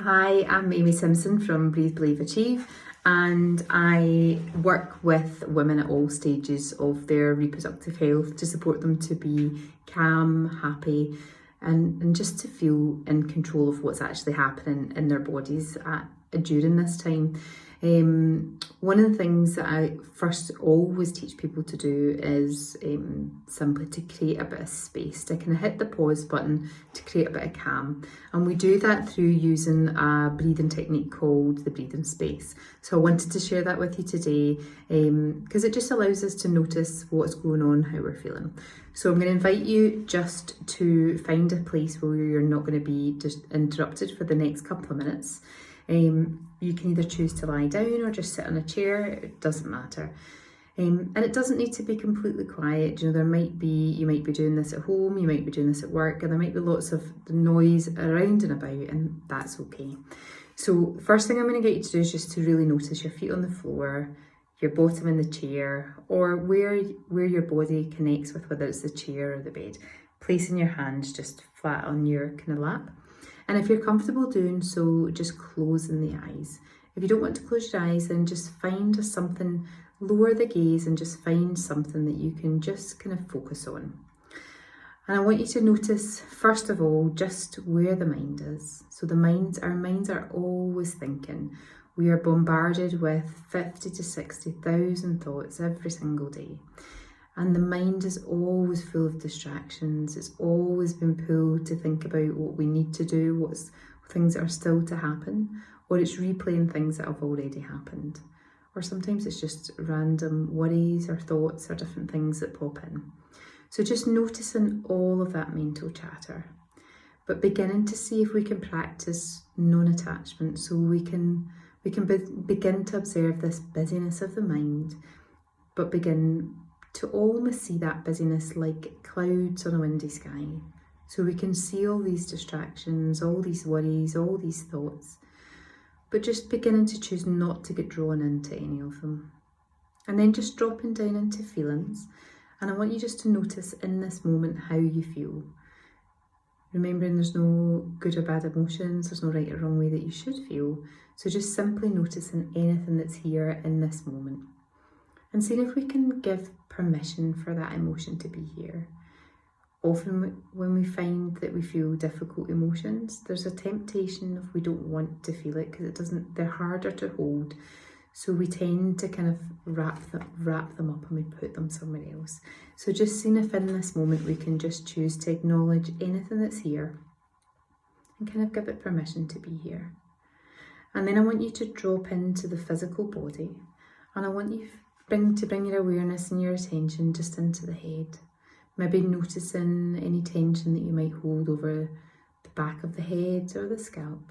Hi, I'm Amy Simpson from Breathe, Believe, Achieve, and I work with women at all stages of their reproductive health to support them to be calm, happy, and just to feel in control of what's actually happening in their bodies during this time. One of the things that I first always teach people to do is simply to create a bit of space, to kind of hit the pause button to create a bit of calm. And we do that through using a breathing technique called the breathing space. So I wanted to share that with you today because it just allows us to notice what's going on, how we're feeling. So I'm going to invite you just to find a place where you're not going to be just interrupted for the next couple of minutes. You can either choose to lie down or just sit on a chair, it doesn't matter. And it doesn't need to be completely quiet. You might be doing this at home, you might be doing this at work, and there might be lots of noise around and about, and that's okay. So first thing I'm going to get you to do is just to really notice your feet on the floor, your bottom in the chair, or where your body connects with, whether it's the chair or the bed. Placing your hands just flat on your kind of lap. And if you're comfortable doing so, just closing the eyes. If you don't want to close your eyes, then just find something, lower the gaze and just find something that you can just kind of focus on. And I want you to notice, first of all, just where the mind is. So our minds are always thinking. We are bombarded with 50 to 60,000 thoughts every single day. And the mind is always full of distractions. It's always been pulled to think about what we need to do, what's things that are still to happen, or it's replaying things that have already happened. Or sometimes it's just random worries or thoughts or different things that pop in. So just noticing all of that mental chatter, but beginning to see if we can practice non-attachment, so we can begin to observe this busyness of the mind, but begin to almost see that busyness like clouds on a windy sky. So we can see all these distractions, all these worries, all these thoughts, but just beginning to choose not to get drawn into any of them. And then just dropping down into feelings. And I want you just to notice in this moment how you feel. Remembering there's no good or bad emotions, there's no right or wrong way that you should feel. So just simply noticing anything that's here in this moment. And seeing if we can give permission for that emotion to be here. Often when we find that we feel difficult emotions, there's a temptation if we don't want to feel it because they're harder to hold. So we tend to kind of wrap them up and we put them somewhere else. So just seeing if in this moment we can just choose to acknowledge anything that's here and kind of give it permission to be here. And then I want you to drop into the physical body, and I want you to bring your awareness and your attention just into the head. Maybe noticing any tension that you might hold over the back of the head or the scalp.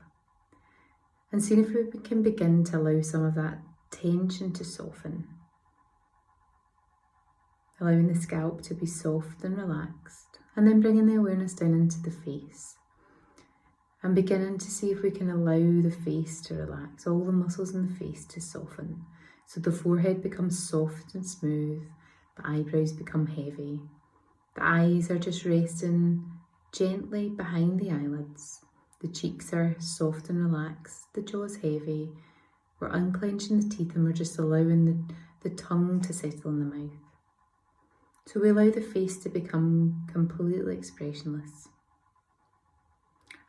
And seeing if we can begin to allow some of that tension to soften. Allowing the scalp to be soft and relaxed. And then bringing the awareness down into the face. And beginning to see if we can allow the face to relax, all the muscles in the face to soften. So the forehead becomes soft and smooth, the eyebrows become heavy, the eyes are just resting gently behind the eyelids, the cheeks are soft and relaxed, the jaw's heavy, we're unclenching the teeth and we're just allowing the tongue to settle in the mouth. So we allow the face to become completely expressionless.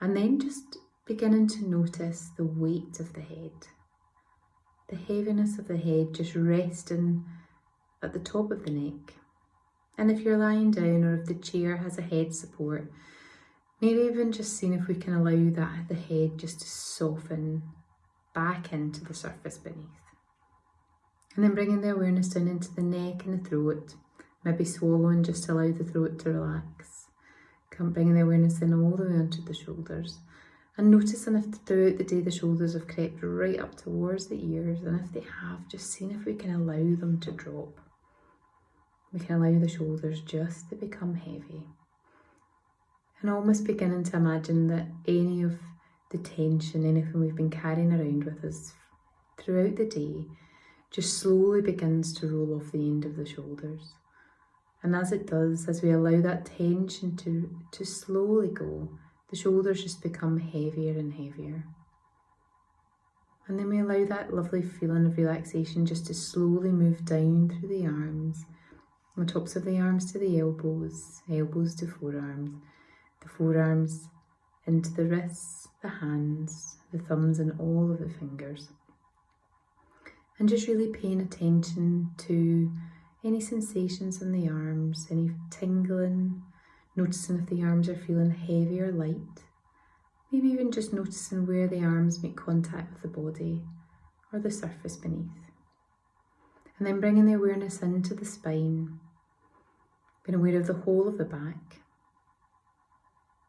And then just beginning to notice the weight of the head. The heaviness of the head just resting at the top of the neck. And if you're lying down or if the chair has a head support, maybe even just seeing if we can allow the head just to soften back into the surface beneath. And then bringing the awareness down into the neck and the throat, maybe swallowing just to allow the throat to relax. Bringing the awareness in all the way onto the shoulders. And noticing if throughout the day the shoulders have crept right up towards the ears, and if they have, just seeing if we can allow them to drop. We can allow the shoulders just to become heavy. And almost beginning to imagine that any of the tension, anything we've been carrying around with us throughout the day, just slowly begins to roll off the end of the shoulders. And as it does, as we allow that tension to slowly go, the shoulders just become heavier and heavier. And then we allow that lovely feeling of relaxation just to slowly move down through the arms, the tops of the arms to the elbows, elbows to forearms, the forearms into the wrists, the hands, the thumbs and all of the fingers. And just really paying attention to any sensations in the arms, any tingling, noticing if the arms are feeling heavy or light. Maybe even just noticing where the arms make contact with the body or the surface beneath. And then bringing the awareness into the spine, being aware of the whole of the back.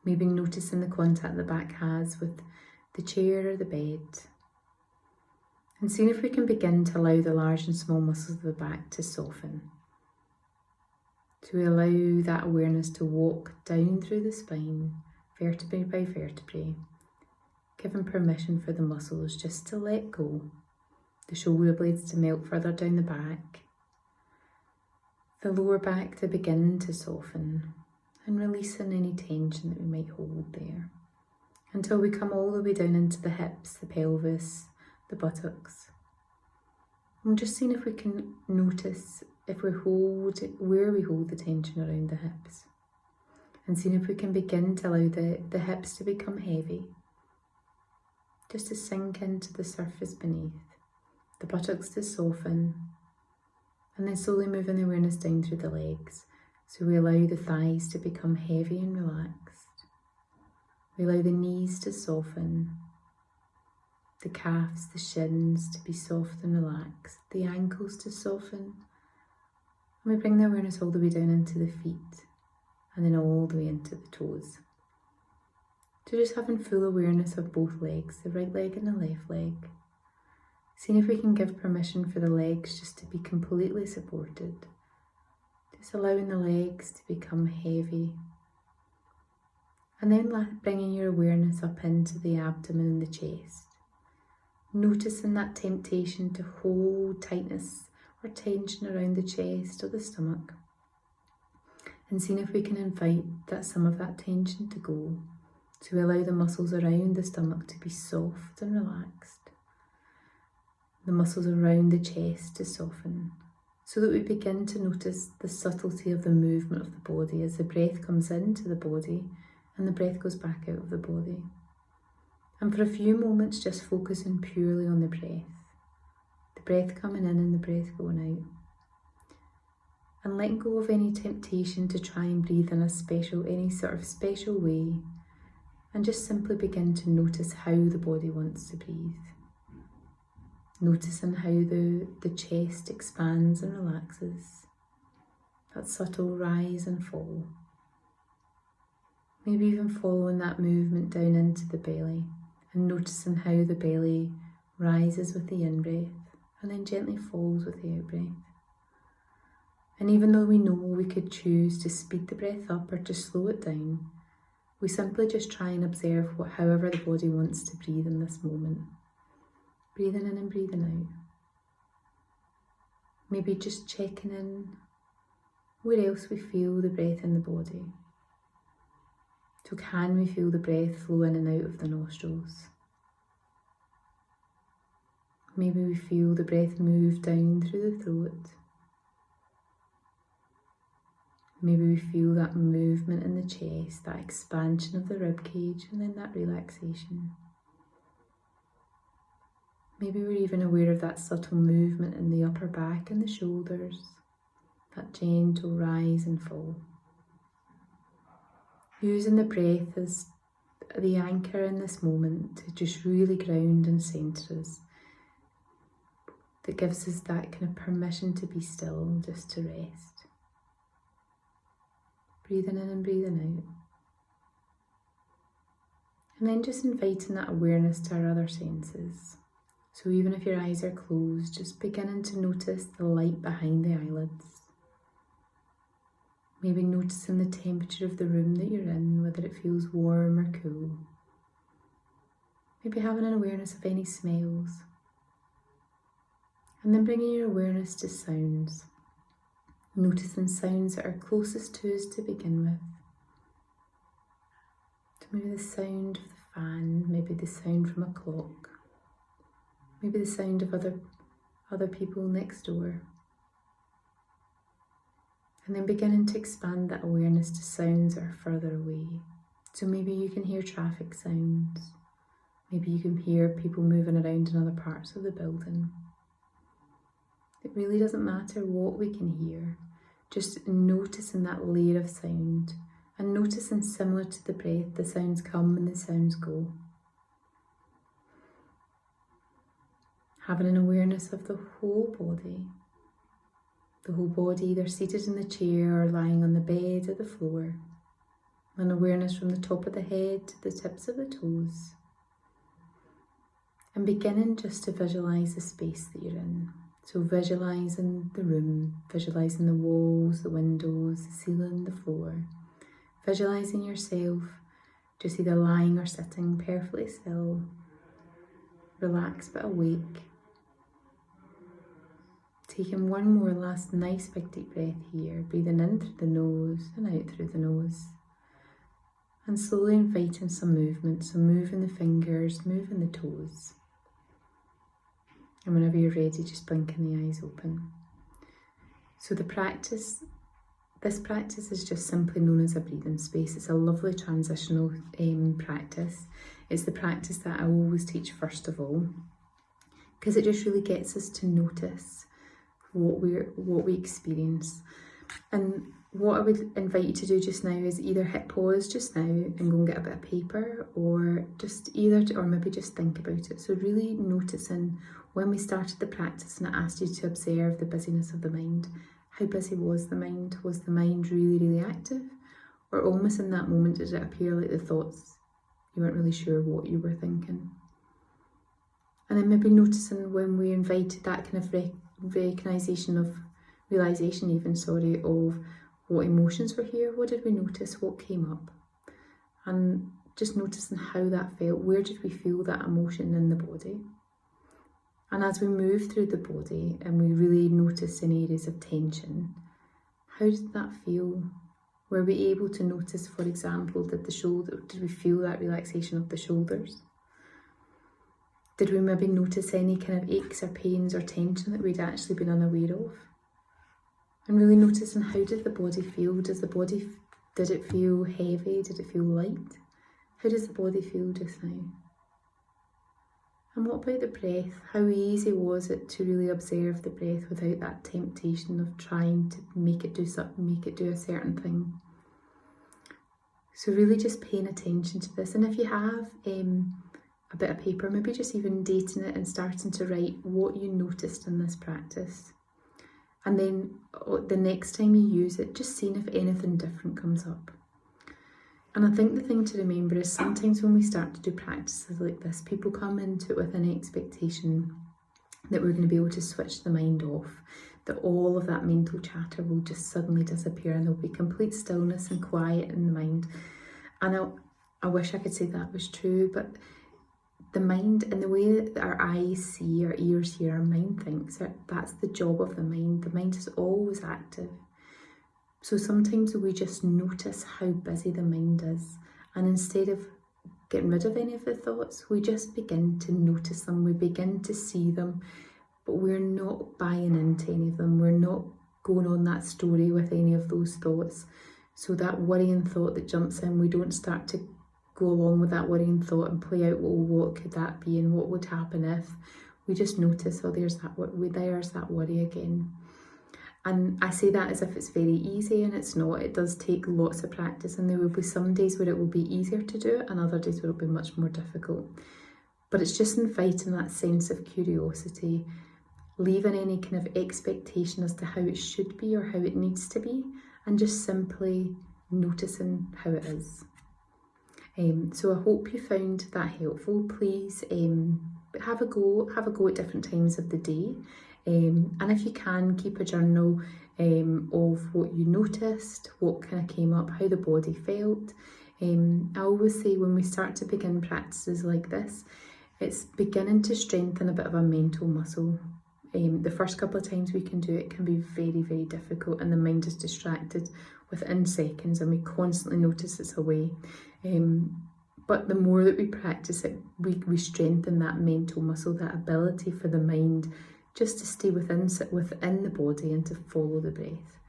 Maybe noticing the contact the back has with the chair or the bed. And seeing if we can begin to allow the large and small muscles of the back to soften. So we allow that awareness to walk down through the spine, vertebrae by vertebrae, giving permission for the muscles just to let go, the shoulder blades to melt further down the back, the lower back to begin to soften, and releasing any tension that we might hold there, until we come all the way down into the hips, the pelvis, the buttocks. And just seeing if we can notice if we hold, where we hold the tension around the hips. And seeing if we can begin to allow the hips to become heavy, just to sink into the surface beneath, the buttocks to soften, and then slowly moving the awareness down through the legs. So we allow the thighs to become heavy and relaxed. We allow the knees to soften, the calves, the shins to be soft and relaxed, the ankles to soften. And we bring the awareness all the way down into the feet, and then all the way into the toes. So just having full awareness of both legs, the right leg and the left leg. Seeing if we can give permission for the legs just to be completely supported. Just allowing the legs to become heavy. And then bringing your awareness up into the abdomen and the chest. Noticing that temptation to hold tightness or tension around the chest or the stomach. And seeing if we can invite some of that tension to go. So we allow the muscles around the stomach to be soft and relaxed. The muscles around the chest to soften. So that we begin to notice the subtlety of the movement of the body as the breath comes into the body and the breath goes back out of the body. And for a few moments just focusing purely on the breath. The breath coming in and the breath going out. And letting go of any temptation to try and breathe in any sort of special way, and just simply begin to notice how the body wants to breathe. Noticing how the chest expands and relaxes, that subtle rise and fall. Maybe even following that movement down into the belly and noticing how the belly rises with the in-breath and then gently falls with the out-breath. And even though we know we could choose to speed the breath up or to slow it down, we simply just try and observe however the body wants to breathe in this moment. Breathing in and breathing out. Maybe just checking in where else we feel the breath in the body. So can we feel the breath flow in and out of the nostrils? Maybe we feel the breath move down through the throat. Maybe we feel that movement in the chest, that expansion of the rib cage, and then that relaxation. Maybe we're even aware of that subtle movement in the upper back and the shoulders, that gentle rise and fall. Using the breath as the anchor in this moment to just really ground and centre us. That gives us that kind of permission to be still and just to rest. Breathing in and breathing out. And then just inviting that awareness to our other senses. So even if your eyes are closed, just beginning to notice the light behind the eyelids. Maybe noticing the temperature of the room that you're in, whether it feels warm or cool. Maybe having an awareness of any smells. And then bringing your awareness to sounds. Noticing sounds that are closest to us to begin with. So maybe the sound of the fan, maybe the sound from a clock. maybe the sound of other people next door. And then beginning to expand that awareness to sounds that are further away. So maybe you can hear traffic sounds. Maybe you can hear people moving around in other parts of the building. It really doesn't matter what we can hear. Just noticing that layer of sound and noticing, similar to the breath, the sounds come and the sounds go. Having an awareness of the whole body. The whole body, either seated in the chair or lying on the bed or the floor. An awareness from the top of the head to the tips of the toes. And beginning just to visualise the space that you're in. So visualising the room, visualising the walls, the windows, the ceiling, the floor. Visualising yourself just either lying or sitting perfectly still, relaxed but awake. Taking one more last nice big deep breath here, breathing in through the nose and out through the nose. And slowly inviting some movement, so moving the fingers, moving the toes. And whenever you're ready, just blinking the eyes open. So this practice is just simply known as a breathing space. It's a lovely transitional practice. It's the practice that I always teach first of all, because it just really gets us to notice what we experience. And what I would invite you to do just now is either hit pause just now and go and get a bit of paper, or maybe just think about it. So really noticing when we started the practice and I asked you to observe the busyness of the mind. How busy was the mind? Was the mind really, really active? Or almost in that moment did it appear like the thoughts, you weren't really sure what you were thinking? And then maybe noticing when we invited that kind of realization of what emotions were here. What did we notice? What came up? And just noticing how that felt. Where did we feel that emotion in the body? And as we move through the body and we really notice in areas of tension, how did that feel? Were we able to notice, for example, did we feel that relaxation of the shoulders? Did we maybe notice any kind of aches or pains or tension that we'd actually been unaware of? And really noticing, how did the body feel? Did it feel heavy? Did it feel light? How does the body feel just now? And what about the breath? How easy was it to really observe the breath without that temptation of trying to make it do a certain thing? So really just paying attention to this. And if you have a bit of paper, maybe just even dating it and starting to write what you noticed in this practice. And then the next time you use it, just seeing if anything different comes up. And I think the thing to remember is sometimes when we start to do practices like this, people come into it with an expectation that we're going to be able to switch the mind off, that all of that mental chatter will just suddenly disappear and there'll be complete stillness and quiet in the mind. And I wish I could say that was true, but the mind, and the way that our eyes see, our ears hear, our mind thinks, that's the job of the mind. The mind is always active. So sometimes we just notice how busy the mind is, and instead of getting rid of any of the thoughts, we just begin to notice them, we begin to see them, but we're not buying into any of them, we're not going on that story with any of those thoughts. So that worrying thought that jumps in, we don't start to go along with that worrying thought and play out, well, what could that be and what would happen if. We just notice, oh, there's that worry again. And I say that as if it's very easy, and it's not. It does take lots of practice, and there will be some days where it will be easier to do it and other days where it will be much more difficult. But it's just inviting that sense of curiosity, leaving any kind of expectation as to how it should be or how it needs to be, and just simply noticing how it is. So I hope you found that helpful. Please have a go at different times of the day. And if you can, keep a journal of what you noticed, what kind of came up, how the body felt. I always say when we start to begin practices like this, it's beginning to strengthen a bit of a mental muscle. The first couple of times we can do it can be very, very difficult, and the mind is distracted within seconds, and we constantly notice it's away. But the more that we practice it, we strengthen that mental muscle, that ability for the mind just to stay sit within the body and to follow the breath.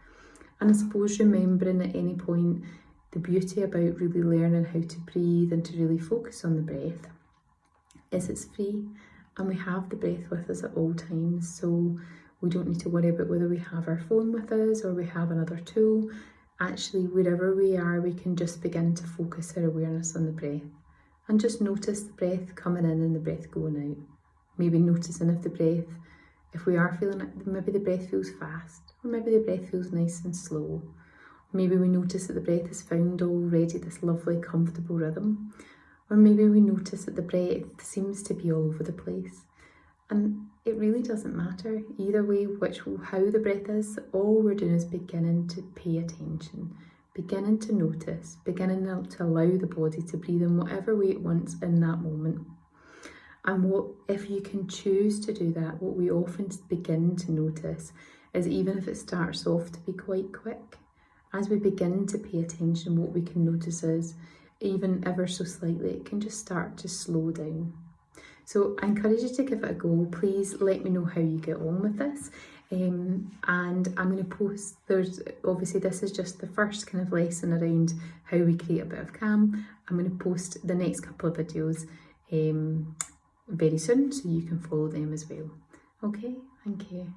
And I suppose remembering at any point the beauty about really learning how to breathe and to really focus on the breath is it's free, and we have the breath with us at all times. So we don't need to worry about whether we have our phone with us or we have another tool. Actually, wherever we are, we can just begin to focus our awareness on the breath and just notice the breath coming in and the breath going out. Maybe noticing if we are feeling it, maybe the breath feels fast, or maybe the breath feels nice and slow. Maybe we notice that the breath has found already this lovely, comfortable rhythm. Or maybe we notice that the breath seems to be all over the place. And it really doesn't matter. Either way, how the breath is, all we're doing is beginning to pay attention, beginning to notice, beginning to allow the body to breathe in whatever way it wants in that moment. And if you can choose to do that, what we often begin to notice is, even if it starts off to be quite quick, as we begin to pay attention, what we can notice is, even ever so slightly, it can just start to slow down. So I encourage you to give it a go. Please let me know how you get on with this. And I'm going to post, obviously this is just the first kind of lesson around how we create a bit of calm. I'm going to post the next couple of videos very soon, so you can follow them as well. Okay, thank you.